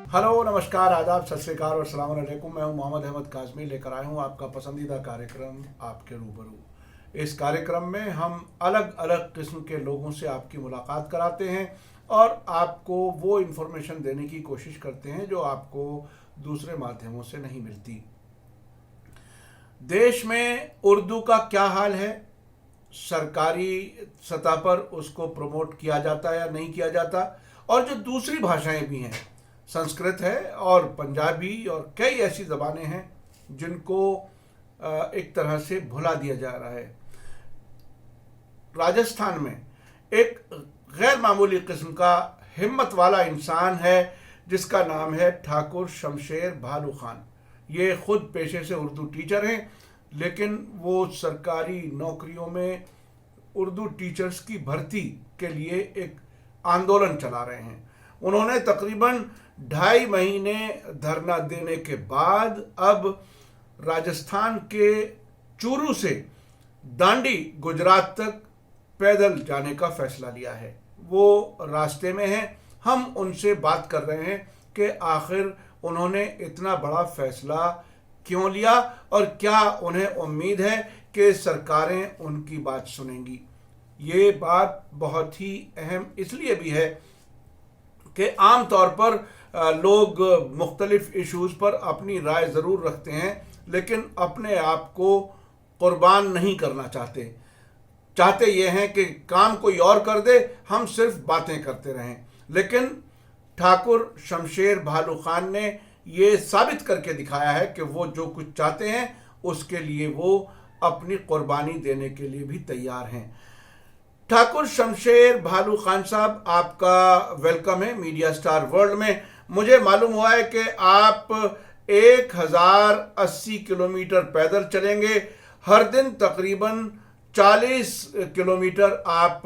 Hello, नमस्कार, आदाब, सत श्री अकाल और अस्सलाम वालेकुम। मैं हूं मोहम्मद अहमद काज़मी, लेकर आया हूं आपका पसंदीदा कार्यक्रम आपके रूबरू। इस कार्यक्रम में हम अलग अलग किस्म के लोगों से आपकी मुलाकात कराते हैं और आपको वो इन्फॉर्मेशन देने की कोशिश करते हैं जो आपको दूसरे माध्यमों से नहीं मिलती। देश में उर्दू का क्या हाल है? सरकारी सतह पर उसको प्रमोट किया जाता है या नहीं किया जाता? और जो दूसरी भाषाएं भी हैं, संस्कृत है और पंजाबी और कई ऐसी ज़बानें हैं जिनको एक तरह से भुला दिया जा रहा है। राजस्थान में एक गैर मामूली किस्म का हिम्मत वाला इंसान है जिसका नाम है ठाकुर शमशेर भालू खान। ये खुद पेशे से उर्दू टीचर हैं, लेकिन वो सरकारी नौकरियों में उर्दू टीचर्स की भर्ती के लिए एक आंदोलन चला रहे हैं। उन्होंने तकरीबन 2.5 महीने धरना देने के बाद अब राजस्थान के चूरू से दांडी गुजरात तक पैदल जाने का फैसला लिया है। वो रास्ते में हैं। हम उनसे बात कर रहे हैं कि आखिर उन्होंने इतना बड़ा फैसला क्यों लिया और क्या उन्हें उम्मीद है कि सरकारें उनकी बात सुनेंगी। ये बात बहुत ही अहम इसलिए भी है कि आम तौर पर लोग मुख्तलिफ इश्यूज़ पर अपनी राय ज़रूर रखते हैं, लेकिन अपने आप को कुर्बान नहीं करना चाहते ये हैं कि काम कोई और कर दे, हम सिर्फ बातें करते रहें। लेकिन ठाकुर शमशेर भालू खान ने ये साबित करके दिखाया है कि वो जो कुछ चाहते हैं उसके लिए वो अपनी कुर्बानी देने के लिए भी तैयार हैं। ठाकुर शमशेर भालू खान साहब, आपका वेलकम है मीडिया स्टार वर्ल्ड में। मुझे मालूम हुआ है कि आप 1080 किलोमीटर पैदल चलेंगे। हर दिन तकरीबन 40 किलोमीटर आप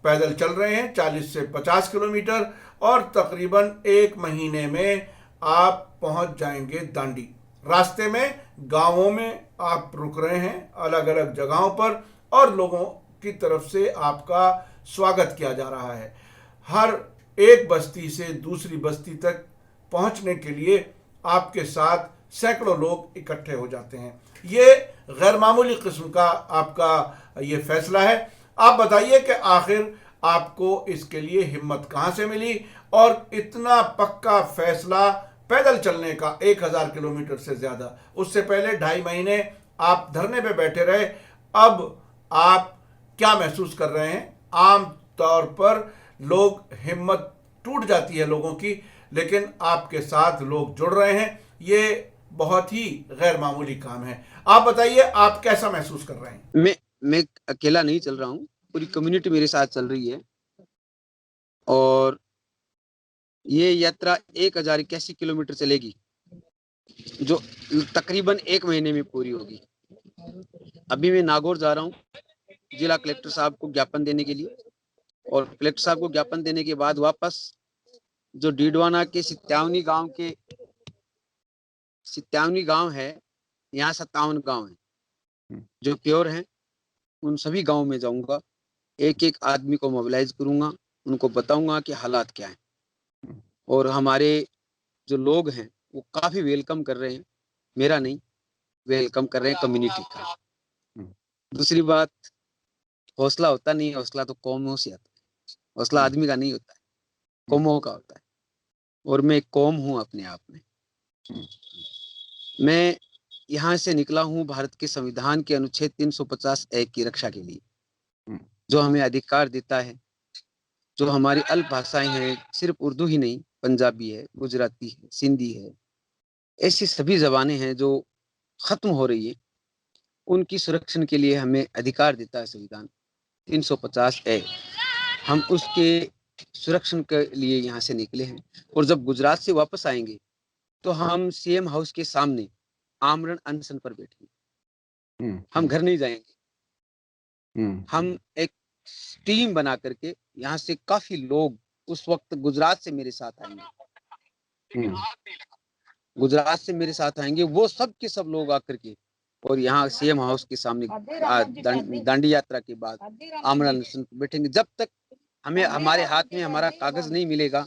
पैदल चल रहे हैं, 40 से 50 किलोमीटर, और तकरीबन 1 महीने में आप पहुंच जाएंगे दांडी। रास्ते में गांवों में आप रुक रहे हैं, अलग अलग जगहों पर, और लोगों की तरफ से आपका स्वागत किया जा रहा है। हर एक बस्ती से दूसरी बस्ती तक पहुंचने के लिए आपके साथ सैकड़ों लोग इकट्ठे हो जाते हैं। ये गैर मामूली किस्म का आपका ये फैसला है। आप बताइए कि आखिर आपको इसके लिए हिम्मत कहाँ से मिली और इतना पक्का फैसला पैदल चलने का 1000 किलोमीटर से ज़्यादा। उससे पहले 2.5 महीने आप धरने पे बैठे रहे, अब आप क्या महसूस कर रहे हैं? आम तौर पर लोग, हिम्मत टूट जाती है लोगों की, लेकिन आपके साथ लोग जुड़ रहे हैं। ये बहुत ही गैर मामूली काम है। आप बताइए, आप कैसा महसूस कर रहे हैं? मैं अकेला नहीं चल रहा हूँ, पूरी कम्युनिटी मेरे साथ चल रही है और ये यात्रा 1081 किलोमीटर चलेगी, जो तकरीबन 1 महीने में पूरी होगी। अभी मैं नागौर जा रहा हूँ जिला कलेक्टर साहब को ज्ञापन देने के लिए, और कलेक्टर साहब को ज्ञापन देने के बाद वापस जो डीडवाना के सित्यावनी गांव है, यहाँ 57 गांव है जो प्योर हैं, उन सभी गांव में जाऊंगा, एक एक आदमी को मोबिलाइज करूंगा, उनको बताऊंगा कि हालात क्या है। और हमारे जो लोग हैं वो काफी वेलकम कर रहे हैं, मेरा नहीं, वेलकम कर रहे हैं कम्युनिटी का। दूसरी बात, हौसला होता नहीं है, हौसला तो कौमों से आता है, हौसला आदमी का नहीं होता है, कौमों का होता है। और मैं एक कौम हूँ अपने आप में। मैं यहाँ से निकला हूँ भारत के संविधान के अनुच्छेद 350 की रक्षा के लिए, जो हमें अधिकार देता है, जो हमारी अल्प भाषाएं हैं, सिर्फ उर्दू ही नहीं, पंजाबी है, गुजराती है, सिंधी है, ऐसी सभी जबानें हैं जो खत्म हो रही है, उनकी सुरक्षण के लिए हमें अधिकार देता है संविधान 350 ए। हम उसके सुरक्षण के लिए यहाँ से निकले हैं, और जब गुजरात से वापस आएंगे तो हम सीएम हाउस के सामने आमरण अनशन पर बैठेंगे। हम घर नहीं जाएंगे। हम एक टीम बना करके, यहाँ से काफी लोग उस वक्त गुजरात से मेरे साथ आएंगे, गुजरात से मेरे साथ आएंगे, वो सब के सब लोग आकर के, और यहाँ सीएम हाउस के सामने दांडी यात्रा के बाद आमरण अनशन पर बैठेंगे। जब तक हमें हमारे हाथ में हमारा कागज नहीं मिलेगा,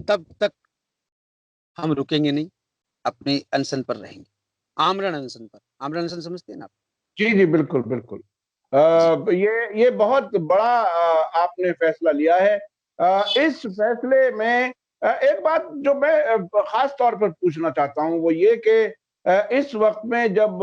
तब तक हम रुकेंगे नहीं, अपने अनशन पर रहेंगे, आमरण अनशन पर। आमरण अनशन समझते हैं ना आप? जी जी, बिल्कुल बिल्कुल। जी। ये बहुत बड़ा आपने फैसला लिया है। इस फैसले में एक बात जो मैं खास तौर पर पूछना चाहता हूं वो ये कि इस वक्त में जब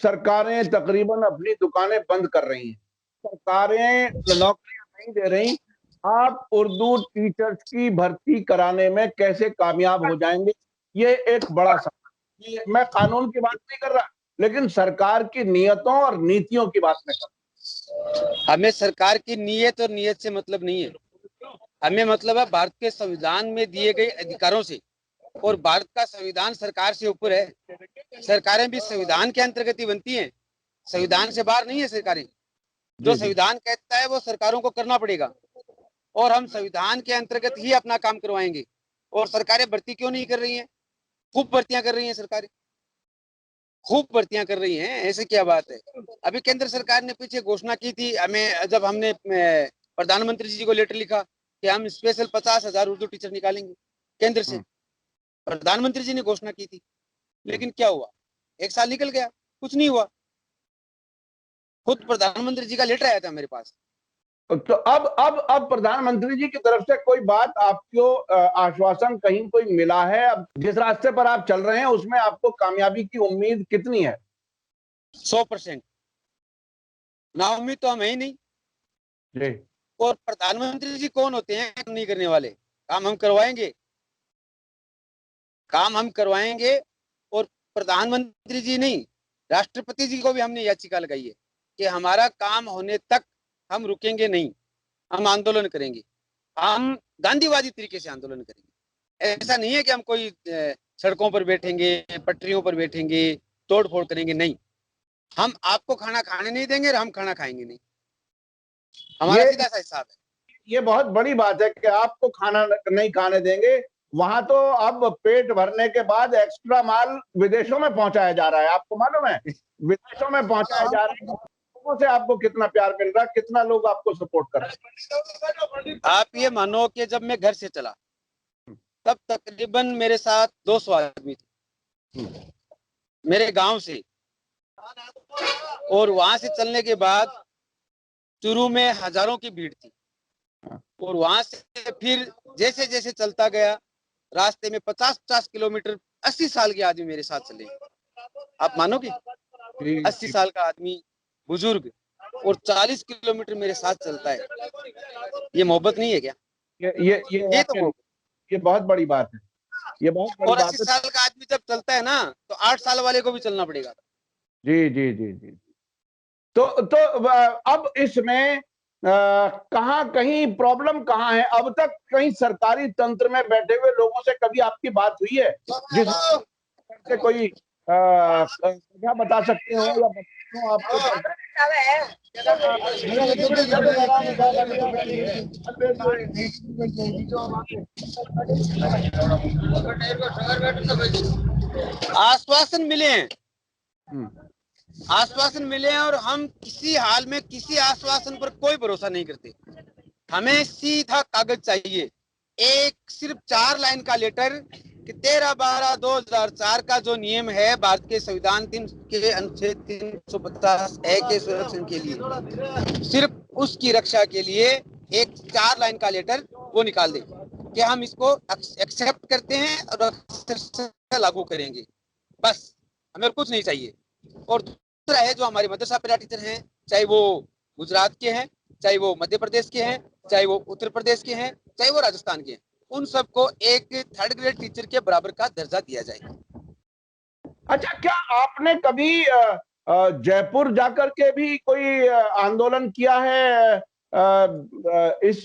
सरकारें तकरीबन अपनी दुकानें बंद कर रही हैं, सरकारें नौकरियां नहीं दे रही, आप उर्दू टीचर्स की भर्ती कराने में कैसे कामयाब हो जाएंगे? ये एक बड़ा सवाल। मैं कानून की बात नहीं कर रहा, लेकिन सरकार की नीयतों और नीतियों की बात मैं कर हमें सरकार की नीयत और नीयत से मतलब नहीं है, हमें मतलब है भारत के संविधान में दिए गए अधिकारों से। और भारत का संविधान सरकार से ऊपर है। सरकारें भी संविधान के अंतर्गत ही बनती हैं, संविधान से बाहर नहीं है सरकारें। जो जी जी। संविधान कहता है वो सरकारों को करना पड़ेगा, और हम संविधान के अंतर्गत ही अपना काम करवाएंगे। और सरकारें भर्ती क्यों नहीं कर रही हैं? खूब भर्तियां कर रही हैं सरकारें, खूब भर्तियां कर रही हैं, ऐसे क्या बात है। अभी केंद्र सरकार ने पीछे घोषणा की थी, हमें जब हमने प्रधानमंत्री जी को लेटर लिखा कि हम स्पेशल 50,000 उर्दू टीचर निकालेंगे केंद्र से, प्रधानमंत्री जी ने घोषणा की थी। लेकिन क्या हुआ? एक साल निकल गया, कुछ नहीं हुआ। खुद प्रधानमंत्री जी का लेटर आया था मेरे पास। तो अब प्रधानमंत्री जी की तरफ से कोई बात आपको आश्वासन कहीं कोई मिला है? अब जिस रास्ते पर आप चल रहे हैं उसमें आपको कामयाबी की उम्मीद कितनी है? 100%। नाउम्मीद तो हम है ही नहीं। जी। और प्रधानमंत्री जी कौन होते हैं काम नहीं करने वाले? काम हम करवाएंगे, काम हम करवाएंगे। और प्रधानमंत्री जी नहीं, राष्ट्रपति जी को भी हमने याचिका लगाई है कि हमारा काम होने तक हम रुकेंगे नहीं, हम आंदोलन करेंगे। हम गांधीवादी तरीके से आंदोलन करेंगे। ऐसा नहीं है कि हम कोई सड़कों पर बैठेंगे, पटरियों पर बैठेंगे, तोड़ फोड़ करेंगे, नहीं। हम आपको खाना खाने नहीं देंगे और हम खाना खाएंगे नहीं। हमारा ये सीधा सा हिसाब है। ये बहुत बड़ी बात है कि आपको खाना नहीं खाने देंगे। वहां तो अब पेट भरने के बाद एक्स्ट्रा माल विदेशों में पहुंचाया जा रहा है, आपको मालूम है? विदेशों में पहुंचाया जा रहा है। लोगों से आपको कितना प्यार मिल रहा है, कितना लोग आपको सपोर्ट कर रहे हैं? आप ये मानो कि जब मैं घर से चला तब तकरीबन मेरे साथ 200 आदमी थे मेरे गांव से। और वहां से चलने के बाद चुरू में हजारों की भीड़ थी। और वहां से फिर जैसे जैसे चलता गया, रास्ते में 50-50 किलोमीटर 80 साल के आदमी मेरे साथ चले। आप मानोगे? जी 80 जी। साल का आदमी, बुजुर्ग, और 40 किलोमीटर मेरे साथ चलता है। ये मोहब्बत नहीं है क्या? ये ये तो वाकई मोहब्बत। ये बहुत बड़ी बात है। ये बहुत बड़ी और 80 बात है। साल का आदमी जब चलता है ना, तो 8 साल वाले को भी चलना पड़ेगा। जी जी जी जी। तो अब इसमें कहाँ कहीं प्रॉब्लम कहाँ है? अब तक कहीं सरकारी तंत्र में बैठे हुए लोगों से कभी आपकी बात हुई है जिस से कोई वजह बता सकते हो या बताते हो आपको? आश्वासन मिले हैं, हम्म, आश्वासन मिले हैं, और हम किसी हाल में किसी आश्वासन पर कोई भरोसा नहीं करते। हमें सीधा कागज चाहिए, एक सिर्फ 4 लाइन का लेटर कि 13/12/2004 का जो नियम है भारत के संविधान के अनुच्छेद 350 के संरक्षण के लिए, सिर्फ उसकी रक्षा के लिए एक 4 लाइन का लेटर वो निकाल दे कि हम इसको एक्सेप्ट करते हैं और लागू करेंगे। बस, हमें कुछ नहीं चाहिए। और दूसरा है, जो हमारे मदरसा पैरा टीचर हैं, चाहे वो गुजरात के हैं, चाहे वो मध्य प्रदेश के हैं, चाहे वो उत्तर प्रदेश के हैं, चाहे वो राजस्थान के हैं, उन सबको एक 3rd ग्रेड टीचर के बराबर का दर्जा दिया जाए। अच्छा, क्या आपने कभी जयपुर जाकर के भी कोई आंदोलन किया है इस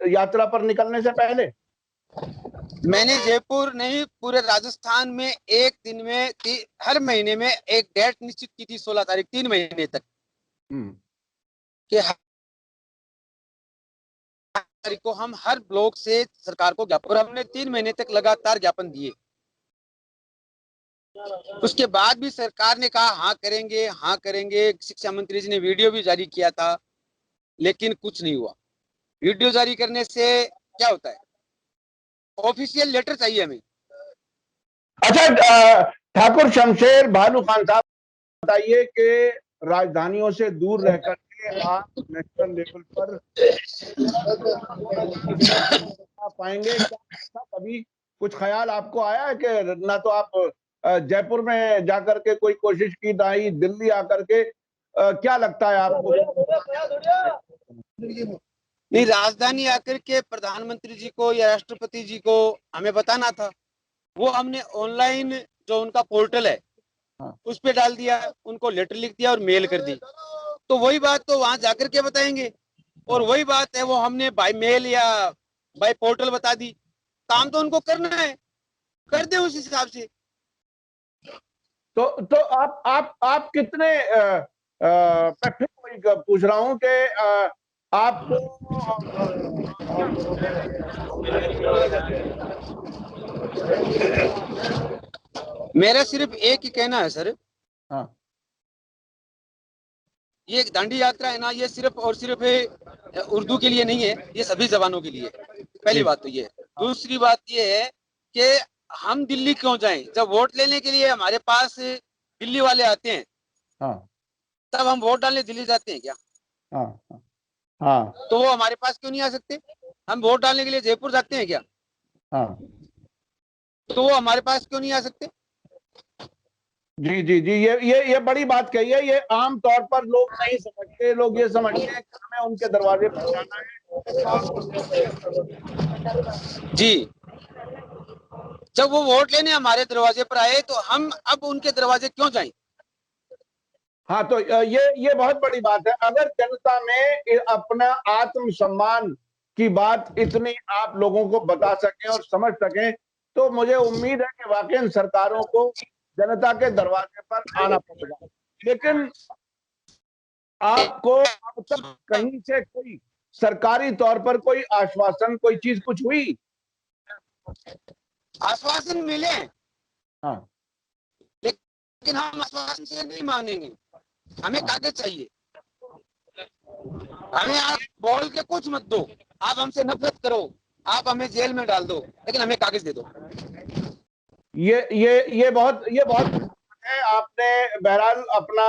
यात्रा पर निकलने से पहले? मैंने जयपुर नहीं, पूरे राजस्थान में एक दिन में हर महीने में एक डेट निश्चित की थी, 16 तारीख, 3 महीने तक, कि हर तारीख को हम हर ब्लॉक से सरकार को ज्ञापन, और हमने 3 महीने तक लगातार ज्ञापन दिए। उसके बाद भी सरकार ने कहा हाँ करेंगे, हाँ करेंगे। शिक्षा मंत्री जी ने वीडियो भी जारी किया था, लेकिन कुछ नहीं हुआ। वीडियो जारी करने से क्या होता है? ऑफिशियल लेटर चाहिए हमें, अच्छा, ठाकुर शमशेर भालू खान साहब, बताइए कि राजधानियों से दूर रह करके आप नेशनल लेवल पर पाएंगे क्या? कभी कुछ ख्याल आपको आया है कि ना तो आप जयपुर में जाकर के कोई कोशिश की, ना ही दिल्ली आकर के, क्या लगता है आपको? नहीं, राजधानी आकर के प्रधानमंत्री जी को या राष्ट्रपति जी को हमें बताना था। वो हमने ऑनलाइन जो उनका पोर्टल है उस पे डाल दिया, उनको लेटर लिख दिया और मेल कर दी। तो वही बात तो वहां जाकर के बताएंगे, और वही बात है वो हमने बाय मेल या बाय पोर्टल बता दी। काम तो उनको करना है, कर दे उस हिसाब से। तो आप कितने मैं फिर वही पूछ रहा हूं कि आपको मेरा सिर्फ एक ही कहना है सर, हाँ, ये एक दांडी यात्रा है ना, ये सिर्फ और सिर्फ उर्दू के लिए नहीं है, ये सभी जबानों के लिए। पहली बात तो ये है। दूसरी बात ये है कि हम दिल्ली क्यों जाएं? जब वोट लेने के लिए हमारे पास दिल्ली वाले आते हैं, हाँ, तब हम वोट डालने दिल्ली जाते हैं क्या? हाँ, हाँ, तो वो हमारे पास क्यों नहीं आ सकते? हम वोट डालने के लिए जयपुर जाते हैं क्या? हाँ, तो वो हमारे पास क्यों नहीं आ सकते? जी जी जी, ये बड़ी बात कही है। ये आम तौर पर लोग नहीं समझते। लोग ये समझते हैं कि हमें उनके दरवाजे पर जाना है। जी, जब वो वोट लेने हमारे दरवाजे पर आए तो हम अब उनके दरवाजे क्यों जाएं? हाँ, तो ये बहुत बड़ी बात है। अगर जनता में अपना आत्मसम्मान की बात इतनी आप लोगों को बता सकें और समझ सकें, तो मुझे उम्मीद है कि वाकई सरकारों को जनता के दरवाजे पर आना पड़ेगा। लेकिन आपको अब तक कहीं से कोई सरकारी तौर पर कोई आश्वासन, कोई चीज कुछ हुई? आश्वासन मिले, हाँ, लेकिन हम आश्वासन से नहीं मानेंगे। हमें कागज चाहिए। हमें आप बोल के कुछ मत दो, आप हमसे नफरत करो, आप हमें जेल में डाल दो, लेकिन हमें कागज दे दो। ये बहुत है। आपने बहरहाल अपना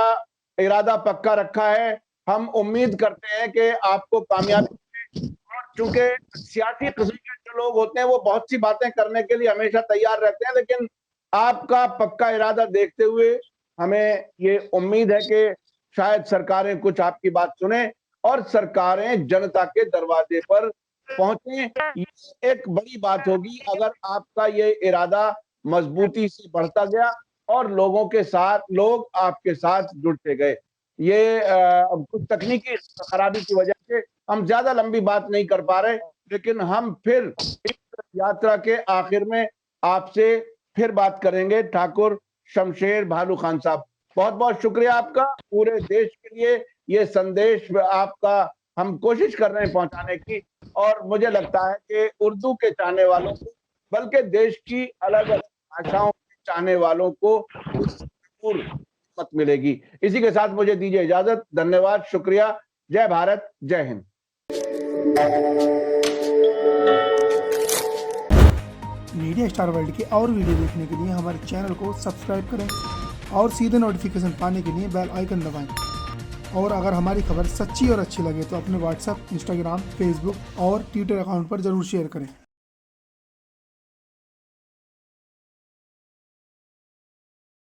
इरादा पक्का रखा है। हम उम्मीद करते हैं कि आपको कामयाबी मिले। और चूंकि सियासी किस्म के जो लोग होते हैं वो बहुत सी बातें करने के लिए हमेशा तैयार रहते हैं, लेकिन आपका पक्का इरादा देखते हुए हमें ये उम्मीद है कि शायद सरकारें कुछ आपकी बात सुने और सरकारें जनता के दरवाजे पर पहुंचे। ये एक बड़ी बात होगी अगर आपका ये इरादा मजबूती से बढ़ता गया और लोगों के साथ, लोग आपके साथ जुड़ते गए। ये कुछ तकनीकी खराबी की वजह से हम ज्यादा लंबी बात नहीं कर पा रहे, लेकिन हम फिर इस यात्रा के आखिर में आपसे फिर बात करेंगे। ठाकुर शमशेर भालू खान साहब, बहुत बहुत शुक्रिया आपका। पूरे देश के लिए ये संदेश आपका हम कोशिश कर रहे हैं पहुंचाने की, और मुझे लगता है कि उर्दू के चाहने वालों को, बल्कि देश की अलग अलग भाषाओं के चाहने वालों को भरपूर मत मिलेगी। इसी के साथ मुझे दीजिए इजाजत। धन्यवाद, शुक्रिया। जय भारत, जय हिंद। मीडिया स्टार वर्ल्ड के और वीडियो देखने के लिए हमारे चैनल को सब्सक्राइब करें और सीधे नोटिफिकेशन पाने के लिए बेल आइकन दबाएं। और अगर हमारी खबर सच्ची और अच्छी लगे तो अपने व्हाट्सएप, इंस्टाग्राम, फेसबुक और ट्विटर अकाउंट पर जरूर शेयर करें।